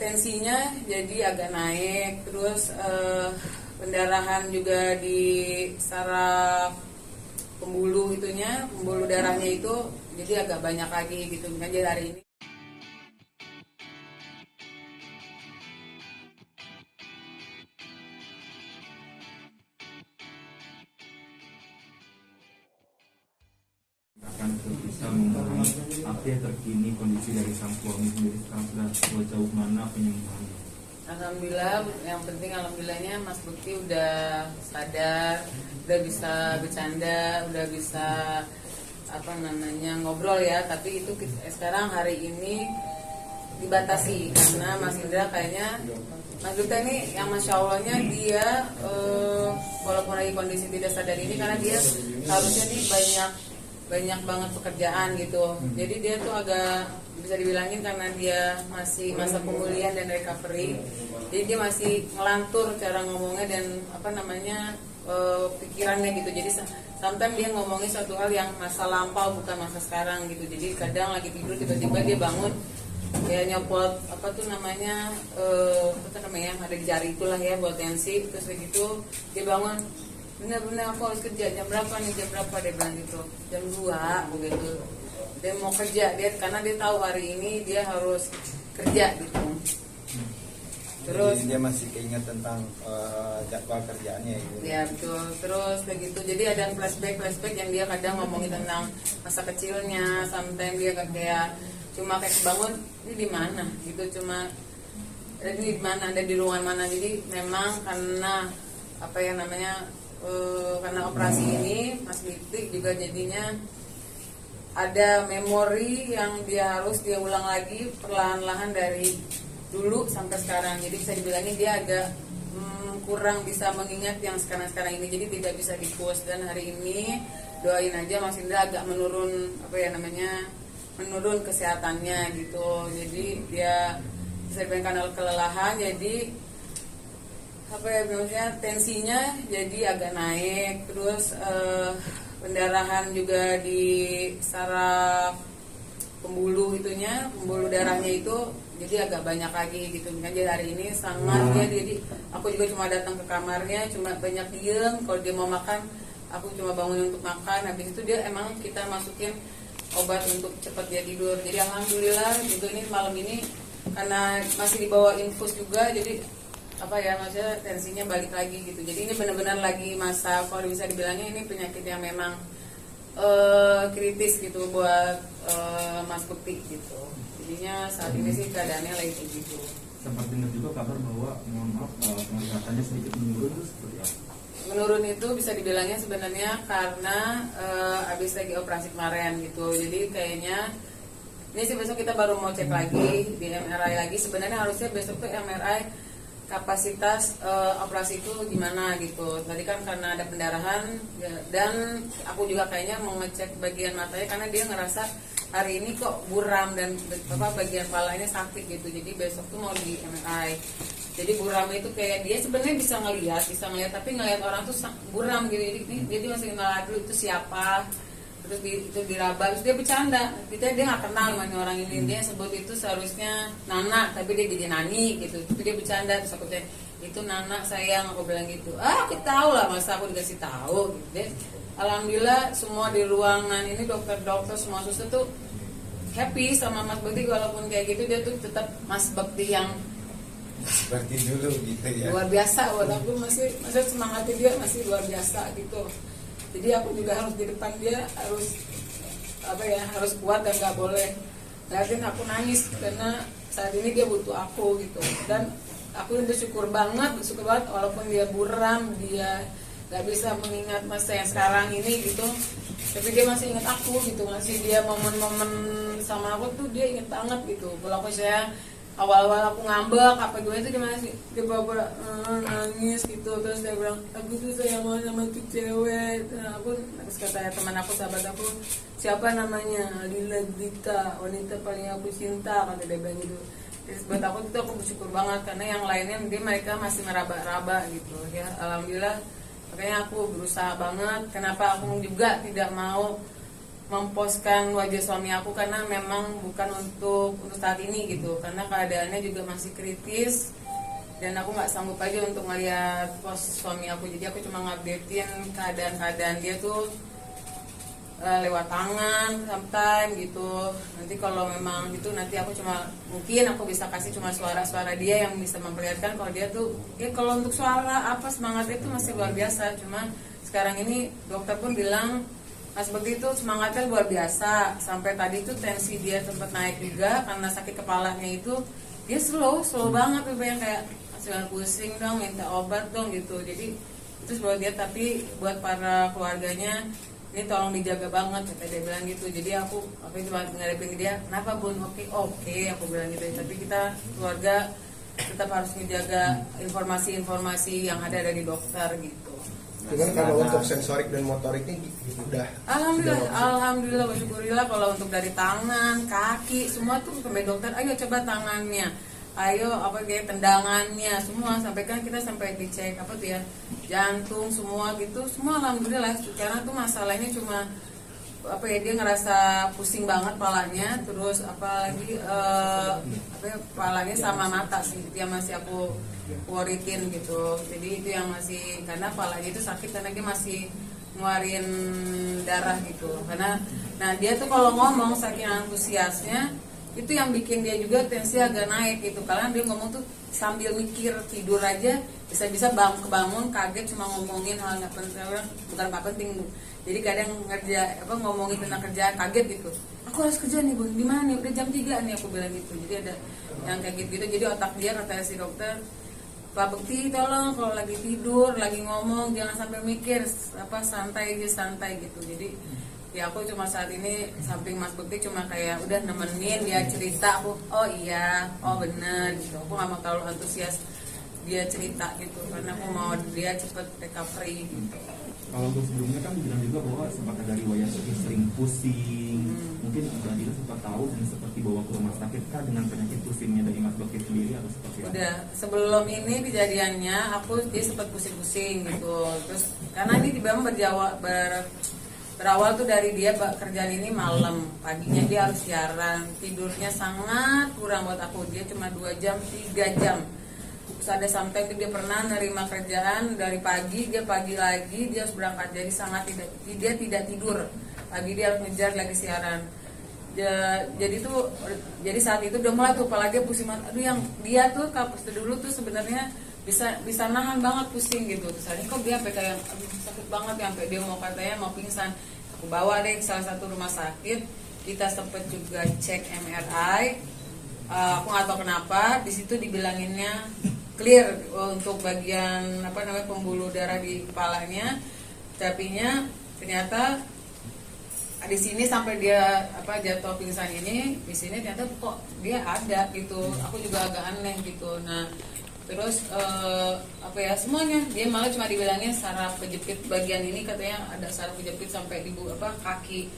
Tensinya jadi agak naik, terus pendarahan juga di saraf pembuluh darahnya itu jadi agak banyak lagi gitu. Jadi hari ini akan bisa mengenai update terkini kondisi dari sang suami sendiri sekarang sudah sejauh mana penyembuhannya. Alhamdulillah, yang penting alhamdulillahnya Mas Bukti udah sadar, udah bisa bercanda, udah bisa ngobrol ya. Tapi itu sekarang hari ini dibatasi karena Mas Indra kayaknya Mas Bukti ini yang masya Allahnya dia walaupun lagi kondisi tidak sadar ini karena dia harusnya nih banyak banget pekerjaan gitu. Jadi dia tuh agak bisa dibilangin karena dia masih masa pemulihan dan recovery. Jadi dia masih ngelantur cara ngomongnya dan pikirannya gitu. Jadi sometimes dia ngomongin suatu hal yang masa lampau bukan masa sekarang gitu. Jadi kadang lagi tidur tiba-tiba dia bangun ya nyopot ada di jari itulah ya buat tensi, terus begitu dia bangun benar-benar aku harus kerja jam berapa dia bilang gitu, jam 2 begitu dia mau kerja karena dia tahu hari ini dia harus kerja gitu. Terus jadi dia masih keinget tentang jadwal kerjaannya gitu. Ya betul. Terus begitu jadi ada flashback yang dia kadang ngomongin tentang masa kecilnya, sometimes dia kayak cuma kayak bangun ini di mana gitu, cuma ada di mana, ada di ruangan mana. Jadi memang karena karena operasi ini Mas Bukti juga jadinya ada memori yang dia ulang lagi perlahan-lahan dari dulu sampai sekarang. Jadi bisa dibilangin dia agak kurang bisa mengingat yang sekarang ini, jadi tidak bisa di-push. Dan hari ini doain aja Mas Indra agak menurun menurun kesehatannya gitu. Jadi dia bisa dibilangkan kelelahan, jadi tensinya jadi agak naik, terus pendarahan juga di saraf pembuluh darahnya itu jadi agak banyak lagi gitu. Jadi hari ini sangat jadi aku juga cuma datang ke kamarnya, cuma banyak diem. Kalau dia mau makan, aku cuma bangun untuk makan. Habis itu dia emang kita masukin obat untuk cepat dia tidur. Jadi alhamdulillah gitu, ini malam ini karena masih dibawa infus juga, jadi maksudnya tensinya balik lagi gitu. Jadi ini benar-benar lagi masa, kalau bisa dibilangnya ini penyakit yang memang kritis gitu buat Mas Bukti gitu. Jadinya saat ini sih keadaannya lagi gitu. Sempat dengar juga kabar bahwa kesehatannya sedikit menurun, itu seperti apa? Menurun itu bisa dibilangnya sebenarnya karena habis lagi operasi kemarin gitu. Jadi kayaknya ini sih besok kita baru mau cek lagi di MRI lagi. Sebenarnya harusnya besok tuh MRI kapasitas operasi itu gimana gitu. Tadi kan karena ada pendarahan dan aku juga kayaknya mau ngecek bagian matanya karena dia ngerasa hari ini kok buram dan bagian kepalanya sakit gitu. Jadi besok tuh mau di MRI. Jadi buram itu kayak dia sebenarnya bisa ngelihat tapi ngelihat orang tuh buram gitu. Jadi masih kenal dulu itu siapa. Terus itu diraba, terus dia bercanda. Dia nggak kenal sama orang ini. Dia sebut itu seharusnya Nana, tapi dia jadi Nani gitu. Tapi dia bercanda, terus aku tanya, itu Nana sayang, aku bilang gitu. Kita tahu lah, masa aku dikasih tahu gitu. Alhamdulillah semua di ruangan ini dokter semua suster tuh happy sama Mas Bukti. Walaupun kayak gitu dia tuh tetap Mas Bukti yang seperti dulu gitu ya. Luar biasa, walaupun masih semangatnya dia masih luar biasa gitu. Jadi aku juga harus di depan dia harus kuat dan nggak boleh liatin aku nangis karena saat ini dia butuh aku gitu. Dan aku bersyukur banget walaupun dia buram, dia nggak bisa mengingat masa yang sekarang ini gitu, tapi dia masih ingat aku gitu, masih dia momen-momen sama aku tuh dia ingat banget gitu. Walaupun saya awal-awal aku ngambek itu dia bawa nangis gitu. Terus dia bilang aku tuh sayang sama tuh cewek. Aku kata teman aku, sahabat aku, siapa namanya, Lila Dita, wanita paling aku cinta, kata dia bilang gitu. Terus buat aku itu aku bersyukur banget karena yang lainnya mereka masih meraba-raba gitu ya. Alhamdulillah, makanya aku berusaha banget. Kenapa aku juga tidak mau memposkan wajah suami aku karena memang bukan untuk saat ini gitu, karena keadaannya juga masih kritis dan aku nggak sanggup aja untuk ngeliat pos suami aku. Jadi aku cuma ngupdatein keadaan dia tuh lewat tangan sometimes gitu. Nanti kalau memang gitu nanti aku mungkin aku bisa kasih cuma suara-suara dia yang bisa memperlihatkan kalau dia tuh ya kalau untuk suara apa semangatnya itu masih luar biasa. Cuma sekarang ini dokter pun bilang Mas Bekti itu semangatnya luar biasa. Sampai tadi itu tensi dia sempat naik juga karena sakit kepalanya itu dia slow banget tuh, yang kayak masih pusing dong, minta obat dong gitu. Jadi itu buat dia, tapi buat para keluarganya ini tolong dijaga banget, kata dia bilang gitu. Jadi aku cuma ngarepin dia, kenapa Bun? Oke, aku bilang gitu. Tapi kita keluarga tetap harus menjaga informasi-informasi yang ada dari dokter gitu. Cuman kalau untuk sensorik dan motoriknya udah Alhamdulillah bersyukurillah. Kalau untuk dari tangan, kaki, semua tuh sampai dokter, ayo coba tangannya, ayo kayak tendangannya, semua sampai kan kita sampai dicek jantung semua gitu, semua alhamdulillah. Karena tuh masalahnya cuma dia ngerasa pusing banget palanya, terus palanya sama mata sih dia masih aku worritin gitu. Jadi itu yang masih, karena palanya itu sakit karena dia masih ngeluarin darah gitu. Karena dia tuh kalau ngomong saking antusiasnya itu yang bikin dia juga tensi agak naik gitu. Karena dia ngomong tuh sambil mikir, tidur aja bisa-bisa kebangun kaget cuma ngomongin hal nggak penting, bukan nggak penting Bu. Jadi kadang ngomongin tentang kerjaan kaget gitu. Aku harus kerja nih Bun, di mana nih? Udah jam 3 nih, aku bilang gitu. Jadi ada yang kayak gitu. Jadi otak dia, kata si dokter, Pak Bekti tolong kalau lagi tidur, lagi ngomong jangan sampai mikir, santai gitu. Jadi ya aku cuma saat ini samping Mas Bekti cuma kayak udah nemenin dia cerita, aku bener gitu. Aku nggak mau terlalu antusias dia cerita gitu, karena aku mau dia cepet recovery gitu. Kalau untuk sebelumnya kan bilang juga bahwa sempat ada riwayat sering pusing, mungkin Mbak Dila sempat tahu dan seperti bawa ke rumah sakit kah dengan penyakit pusingnya dari Mas Bekti sendiri atau seperti apa? Udah, sebelum ini kejadiannya dia sempat pusing-pusing gitu. Terus karena ini memang berawal tuh dari dia kerjaan ini malam, paginya dia harus siaran, tidurnya sangat kurang buat aku, dia cuma 2 jam 3 jam. Terus ada sometimes dia pernah nerima kerjaan dari pagi lagi dia harus berangkat, jadi dia tidak tidur pagi, dia harus ngejar lagi siaran. Jadi saat itu udah mulai tuh kepala dia pusing banget. Aduh, yang dia tuh kapus dulu tuh sebenarnya bisa nahan banget pusing gitu. Terus hari kok dia sampai kayak sakit banget ya, sampai dia katanya mau pingsan. Aku bawa deh ke salah satu rumah sakit, kita sempet juga cek MRI. Aku nggak tahu kenapa di situ dibilanginnya clear untuk bagian pembuluh darah di kepalanya, tapinya ternyata di sini sampai dia jatuh pingsan ini, di sini ternyata kok dia ada gitu. Aku juga agak aneh gitu. Nah terus semuanya dia malah cuma dibilangnya saraf kejepit bagian ini, katanya ada saraf kejepit sampai di kaki.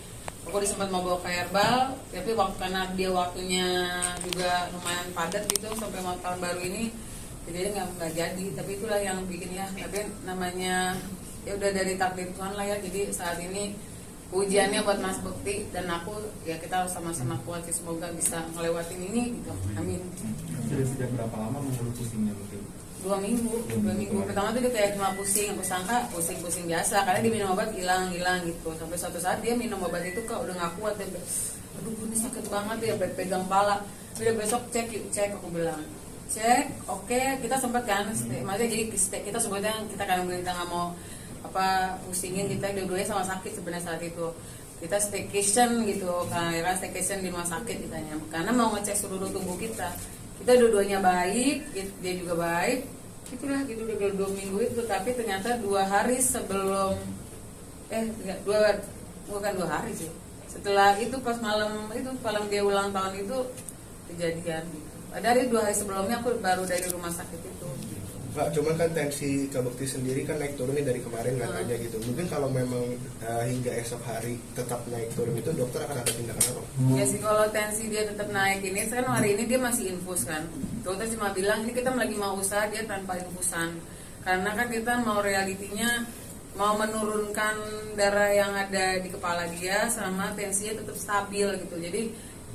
Aku sempat mau bawa ke herbal, tapi karena dia waktunya juga lumayan padat gitu sampai mau tahun baru ini, jadi nggak jadi. Tapi itulah yang bikin tapi namanya ya udah dari takdir Tuhan lah ya. Jadi saat ini ujiannya buat Mas Bekti dan aku, ya kita harus sama-sama kuat sih, semoga bisa ngelewatin ini gitu. Amin. Sudah sejak berapa lama mengeluh pusingnya mungkin? 2 minggu. Pertama tuh dia kayak cuma pusing, aku sangka pusing biasa karena dia minum obat hilang gitu. Sampai suatu saat dia minum obat itu udah nggak kuat ya, aduh ini sakit banget ya, pegang pala. Udah besok cek aku bilang cek, oke. Kita sempat kan maksudnya jadi kita sebutnya kita nggak mau pusingin, kita dua-duanya sama sakit sebenarnya saat itu. Kita staycation gitu, karena staycation di rumah sakit ditanya, karena mau ngecek seluruh tubuh kita. Kita dua-duanya baik, dia juga baik, itulah gitu udah 2 minggu itu. Tapi ternyata 2 hari sebelum bukan 2 hari sih, setelah itu pas malam dia ulang tahun itu kejadian gitu. Dari 2 hari sebelumnya aku baru dari rumah sakit itu. Pak, cuman kan tensi Kak Bekti sendiri kan naik turun nih dari kemarin katanya gitu. Mungkin kalau memang hingga esok hari tetap naik turun itu dokter akan ada tindakan apa? Ya sih, kalau tensi dia tetap naik ini, kan hari ini dia masih infus kan. Dokter cuma bilang ini kita lagi mau usaha dia tanpa infusan. Karena kan kita mau realitinya mau menurunkan darah yang ada di kepala dia sama tensinya tetap stabil gitu. Jadi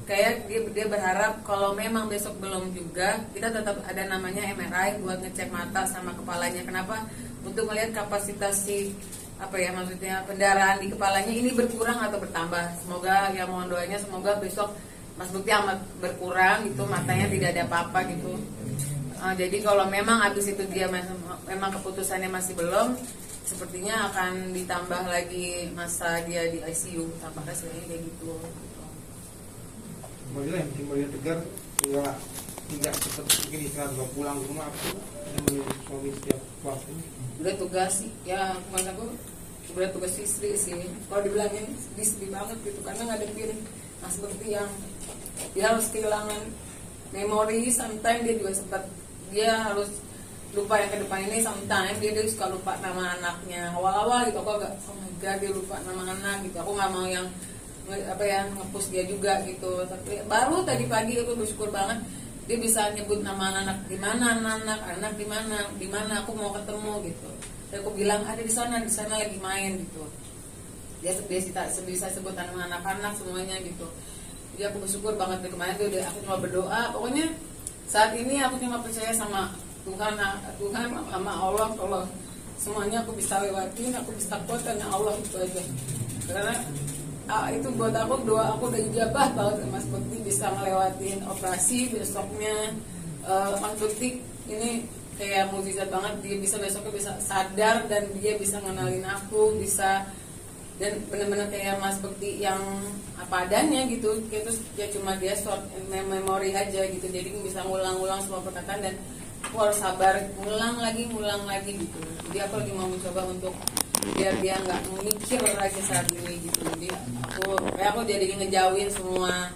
kayak dia berharap kalau memang besok belum juga, kita tetap ada namanya MRI buat ngecek mata sama kepalanya. Kenapa? Untuk melihat kapasitas si maksudnya pendarahan di kepalanya ini berkurang atau bertambah. Semoga ya mohon doanya semoga besok Mas Bukti amat berkurang gitu, matanya tidak ada apa-apa gitu. Jadi kalau memang habis itu dia memang keputusannya masih belum, sepertinya akan ditambah lagi masa dia di ICU. Tampaknya sebenarnya kayak gitu. Alhamdulillah yang bikin tegar, tidak seperti mungkin istirahat nggak pulang ke rumah aku menurut suami setiap waktu. Udah tugas sih, ya kemana aku udah tugas istri sih. Kalau dibilangin sedih banget gitu, karena ngadepin seperti yang dia harus kehilangan memori. Sometimes dia juga sempat dia harus lupa yang ke depan ini. Sometimes dia suka lupa nama anaknya. Awal-awal gitu aku agak oh my god dia lupa nama anak gitu. Aku nggak mau yang nge-push dia juga gitu. Tapi baru tadi pagi aku bersyukur banget dia bisa nyebut nama anak di mana, anak di mana aku mau ketemu gitu. Dan aku bilang ada di sana lagi main gitu. Dia bisa sebut nama anak-anak semuanya gitu. Jadi aku bersyukur banget dari kemarin tuh aku cuma berdoa. Pokoknya saat ini aku cuma percaya sama Tuhan sama Allah. Kalau semuanya aku bisa lewatin, aku bisa kuat karena Allah itu aja. Karena itu buat aku doa aku udah ijabah banget Mas Bukti bisa ngelewatin operasi besoknya. Mas Bukti ini kayak mukjizat banget, dia bisa besoknya bisa sadar dan dia bisa ngenalin aku, bisa dan benar-benar kayak Mas Bukti yang apa adanya gitu. Terus ya cuma dia short memory aja gitu, jadi bisa ngulang-ulang semua perkataan dan aku harus sabar ngulang lagi gitu. Jadi aku lagi mau mencoba untuk biar dia nggak mikir lagi saat ini gitu. Jadi aku jadi ngejauhin semua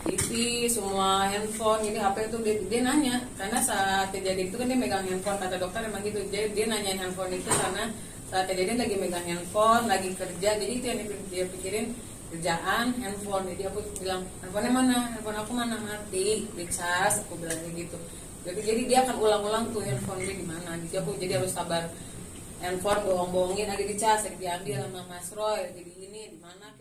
TV, semua handphone. Jadi HP itu dia nanya karena saat kejadian itu kan dia megang handphone, kata dokter emang gitu. Jadi dia nanyain handphone itu karena saat kejadian lagi megang handphone, lagi kerja. Jadi itu yang dia pikirin, kerjaan, handphone. Jadi aku bilang handphonenya mana? Handphone aku mana? Mati, dicas. Aku bilang gitu. Jadi dia akan ulang-ulang tuh handphone dia di mana. Jadi harus sabar. Handphone bohong-bohongin ada dicas, diambil sama Mas Roy. Jadi ini di mana?